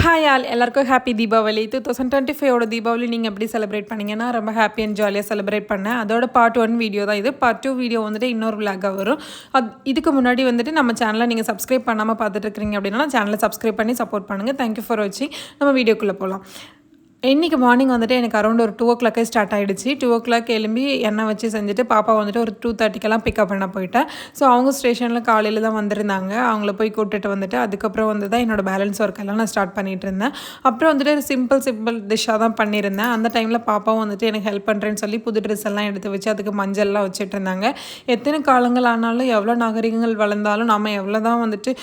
Hi all எல்லாருக்கும் happy Deepavali 2025 Deepavali நீங்கள் எப்படி செலிப்ரேட் பண்ணிங்கன்னா ரொம்ப ஹாப்பி அண்ட் ஜாலியாக செலிப்ரேட் பண்ணேன். அதோட பார்ட் 1 வீடியோ தான் இது. பார்ட் 2 வீடியோ வந்துட்டு இன்னொரு விளாகாக வரும். இதுக்கு முன்னாடி வந்துட்டு நம்ம சேனலை நீங்கள் சப்ஸ்கிரைப் பண்ணாமல் பார்த்துட்டு இருக்கிறீங்க அப்படின்னா சேனலை சப்ஸ்கிரைப் பண்ணி சப்போர்ட் பண்ணுங்கள். தேங்க்யூ ஃபார் வாட்சிங். நம்ம வீடியோக்குள்ளே போகலாம். இன்றைக்கி மார்னிங் வந்துட்டு எனக்கு அரௌண்ட் ஒரு 2 o'clock ஸ்டார்ட் ஆகிடுச்சு. 2 o'clock எழும்பி எண்ணெய் வச்சு செஞ்சுட்டு பாப்பா வந்துட்டு ஒரு 2:30 பிக்கப் பண்ண போயிட்டேன். ஸோ அவங்க ஸ்டேஷனில் காலையில் தான் வந்திருந்தாங்க. அவங்கள போய் கூப்பிட்டுட்டு வந்துட்டு அதுக்கப்புறம் வந்து தான் என்னோடய பேலன்ஸ் ஒர்க்கெல்லாம் நான் ஸ்டார்ட் பண்ணிகிட்டு இருந்தேன். அப்புறம் வந்துட்டு சிம்பிள் டிஷ்ஷாக தான் பண்ணியிருந்தேன். அந்த டைமில் பாப்பாவும் வந்துட்டு எனக்கு ஹெல்ப் பண்ணுறேன்னு சொல்லி புது ட்ரெஸ் எல்லாம் எடுத்து வச்சு அதுக்கு மஞ்சள்லாம் வச்சுட்டு இருந்தாங்க. எத்தனை காலங்கள் ஆனாலும் எவ்வளோ நாகரிகங்கள் வளர்ந்தாலும் நம்ம எவ்வளோ தான் வந்துட்டு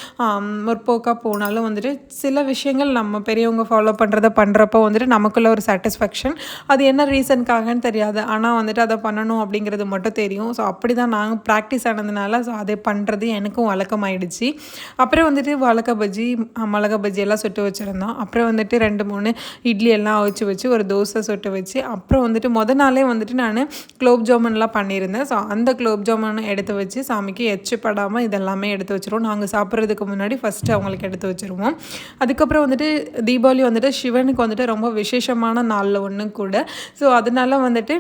முற்போக்காக போனாலும் வந்துட்டு சில விஷயங்கள் நம்ம பெரியவங்க ஃபாலோ பண்ணுறப்போ வந்துட்டு நமக்குள்ள ஒரு சாட்டிஸ்ஃபேக்ஷன். அது என்ன ரீசனுக்காகன்னு தெரியாது, ஆனால் வந்துட்டு அதை பண்ணணும் அப்படிங்கிறது மட்டும் தெரியும். ஸோ அப்படி தான் நாங்கள் ப்ராக்டிஸ் ஆனதுனால ஸோ அதை பண்ணுறது எனக்கும் வழக்கமாயிடுச்சு. அப்புறம் வந்துட்டு வாழைக்காய் பஜ்ஜி மிளகா பஜ்ஜி எல்லாம் சுட்டு வச்சுருந்தோம். அப்புறம் வந்துட்டு 2-3 இட்லி எல்லாம் வச்சு ஒரு தோசை சுட்டு வச்சு அப்புறம் வந்துட்டு நாளே வந்துட்டு நான் குலோப் ஜாமுன்லாம் பண்ணியிருந்தேன். ஸோ அந்த குலோப் ஜாமுன் எடுத்து வச்சு சாமிக்கு எச்சுப்படாமல் இதெல்லாமே எடுத்து வச்சுருவோம். நாங்கள் சாப்பிட்றதுக்கு முன்னாடி ஃபஸ்ட்டு அவங்களுக்கு எடுத்து வச்சுருவோம். அதுக்கப்புறம் வந்துட்டு தீபாவளி வந்துட்டு சிவனுக்கு வந்துட்டு ரொம்ப விசேஷமான நாளில் ஒன்று கூட. ஸோ அதனால வந்துட்டு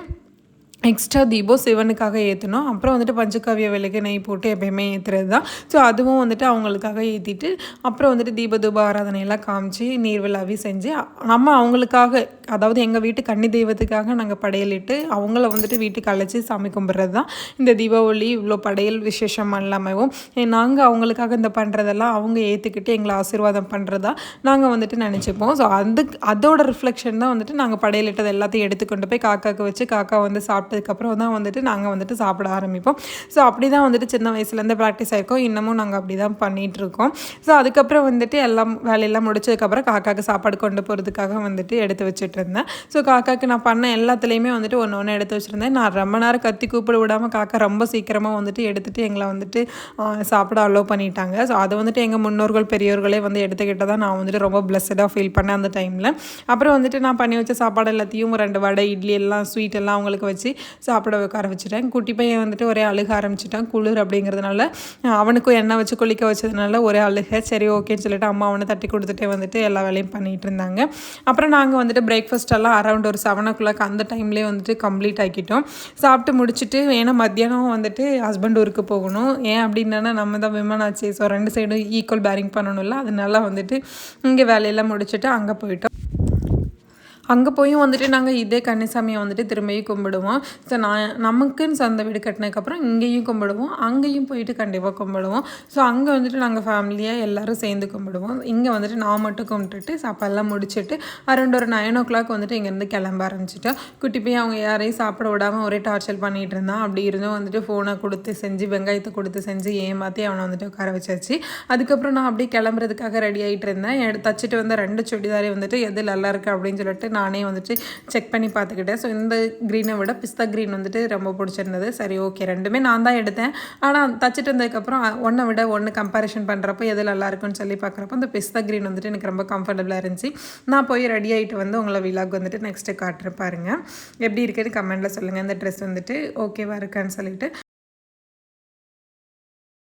எக்ஸ்ட்ரா தீபம் சிவனுக்காக ஏற்றணும். அப்புறம் வந்துட்டு பஞ்சகாவிய விளக்கு நெய் போட்டு எப்பயுமே ஏற்றுறது தான். ஸோ அதுவும் வந்துட்டு அவங்களுக்காக ஏற்றிட்டு அப்புறம் வந்துட்டு தூப ஆராதனையெல்லாம் காமிச்சு நீர் விழாவி செஞ்சு நம்ம அவங்களுக்காக, அதாவது எங்கள் வீட்டு கன்னி தெய்வத்துக்காக நாங்கள் படையலிட்டு அவங்கள வந்துட்டு வீட்டுக்கு அழைச்சி சாமி கும்பிட்றது தான் இந்த தீபாவளி. இவ்வளோ படையல் விசேஷம் இல்லாமவும் நாங்கள் அவங்களுக்காக இந்த பண்ணுறதெல்லாம் அவங்க ஏற்றுக்கிட்டு எங்களை ஆசீர்வாதம் பண்ணுறதா நாங்கள் வந்துட்டு நினச்சிப்போம். ஸோ அதோட ரிஃப்ளெக்ஷன் தான் வந்துட்டு நாங்கள் படையலிட்டது எல்லாத்தையும் எடுத்துக்கொண்டு போய் காக்காவுக்கு வச்சு காக்கா வந்து சாப்பிட்டதுக்கப்புறம் தான் வந்துட்டு நாங்கள் வந்துட்டு சாப்பிட ஆரம்பிப்போம். ஸோ அப்படி தான் வந்துட்டு சின்ன வயசுலேருந்து ப்ராக்டிஸ் ஆகிருக்கோம். இன்னமும் நாங்கள் அப்படி தான் பண்ணிகிட்ருக்கோம். ஸோ அதுக்கப்புறம் வந்துட்டு எல்லாம் வேலையெல்லாம் முடிச்சதுக்கப்புறம் காக்காவுக்கு சாப்பாடு கொண்டு போகிறதுக்காக வந்துட்டு எடுத்து வச்சுட்டு இருந்தேன். ஸோ காக்காவுக்கு நான் பண்ண எல்லாத்துலேயுமே வந்துட்டு ஒன்று எடுத்து வச்சுருந்தேன். நான் ரொம்ப நேரம் கத்தி கூப்பிட விடாமல் காக்கா ரொம்ப சீக்கிரமாக வந்துட்டு எடுத்துகிட்டு எங்களை வந்துட்டு சாப்பிட அலோவ் பண்ணிட்டாங்க. ஸோ அதை வந்துட்டு எங்கள் முன்னோர்கள் பெரியோர்களே வந்து எடுத்துக்கிட்டதாக நான் வந்துட்டு ரொம்ப பிளஸ்ஸடாக ஃபீல் பண்ணேன் அந்த டைமில். அப்புறம் வந்துட்டு நான் பண்ணி வச்ச சாப்பாடு எல்லாத்தையும் 2 வடை இட்லி எல்லாம் ஸ்வீட் எல்லாம் அவங்களுக்கு வச்சு சாப்பிட வைக்க ஆரம்பிச்சிட்டேன். குட்டி பையன் வந்துட்டு ஒரே அழுக ஆரம்பிச்சிட்டான். குளிர் அப்படிங்கிறதுனால அவனுக்கும் எண்ணெய் வச்சு குளிக்க வச்சதுனால ஒரே அழுக. சரி ஓகேன்னு சொல்லிட்டு அம்மா அவனை தட்டி கொடுத்துட்டே வந்துட்டு எல்லா வேலையும் பண்ணிகிட்டு இருந்தாங்க. அப்புறம் நாங்கள் வந்துட்டு பிரேக்ஃபாஸ்ட் எல்லாம் அரௌண்ட் ஒரு 7 o'clock அந்த டைம்லேயே வந்துட்டு கம்ப்ளீட் ஆக்கிட்டோம். சாப்பிட்டு முடிச்சுட்டு ஏன்னா மத்தியானம் வந்துட்டு ஹஸ்பண்ட் ஊருக்கு போகணும். ஏன் அப்படின்னா நம்ம தான் விமன் ஆச்சு. ஸோ 2 சைடும் ஈக்குவல் பேரிங் பண்ணணும்ல. அதனால வந்துட்டு இங்கே வேலையெல்லாம் முடிச்சுட்டு அங்கே போயிட்டோம். அங்கே போயும் வந்துட்டு நாங்கள் இதே கன்னிசாமியை வந்துட்டு திரும்பியும் கும்பிடுவோம். ஸோ நமக்குன்னு சொந்த வீடு கட்டினதுக்கப்புறம் இங்கேயும் கும்பிடுவோம், அங்கேயும் போயிட்டு கண்டிப்பாக கும்பிடுவோம். ஸோ அங்கே வந்துட்டு நாங்கள் ஃபேமிலியாக எல்லோரும் சேர்ந்து கும்பிடுவோம். இங்கே வந்துட்டு நான் மட்டும் கும்பிட்டுட்டு சாப்பாடெல்லாம் முடிச்சுட்டு அரௌண்ட் ஒரு 9 o'clock வந்துட்டு இங்கேருந்து கிளம்ப ஆரம்பிச்சிட்டோம். குட்டி போய் அவங்க யாரையும் சாப்பிட விடாமல் ஒரே டார்ச்சர் பண்ணிகிட்டு இருந்தான். அப்படி இருந்தும் வந்துட்டு ஃபோனை கொடுத்து செஞ்சு வெங்காயத்தை கொடுத்து செஞ்சு ஏமாற்றி அவனை வந்துட்டு உட்கார வச்சாச்சு. அதுக்கப்புறம் நான் அப்படியே கிளம்புறதுக்காக ரெடி ஆகிட்டு இருந்தேன். தச்சுட்டு வந்த 2 சுடிதாரே வந்துட்டு எது நல்லா இருக்குது அப்படின்னு சொல்லிட்டு நானே வந்துட்டு செக் பண்ணி பார்த்துக்கிட்டேன். ஸோ இந்த க்ரீனை விட பிஸ்தா க்ரீன் வந்துட்டு ரொம்ப பிடிச்சிருந்தது. சரி ஓகே, 2மே நான் தான் எடுத்தேன். ஆனால் தச்சுட்டு இருந்ததுக்கப்புறம் ஒன்றை விட ஒன்று கம்பேரிஷன் பண்ணுறப்போ எது நல்லா இருக்குன்னு சொல்லி பார்க்குறப்போ இந்த பிஸ்தா க்ரீன் வந்துட்டு எனக்கு ரொம்ப கம்ஃபர்டபுளாக இருந்துச்சு. நான் போய் ரெடி ஆகிட்டு வந்து உங்களை விலாக் வந்துட்டு நெக்ஸ்ட்டு காட்டுறேன் பாருங்கள். எப்படி இருக்குன்னு கமெண்ட்டில் சொல்லுங்கள். இந்த ட்ரெஸ் வந்துட்டு ஓகேவா இருக்கான்னு சொல்லிட்டு.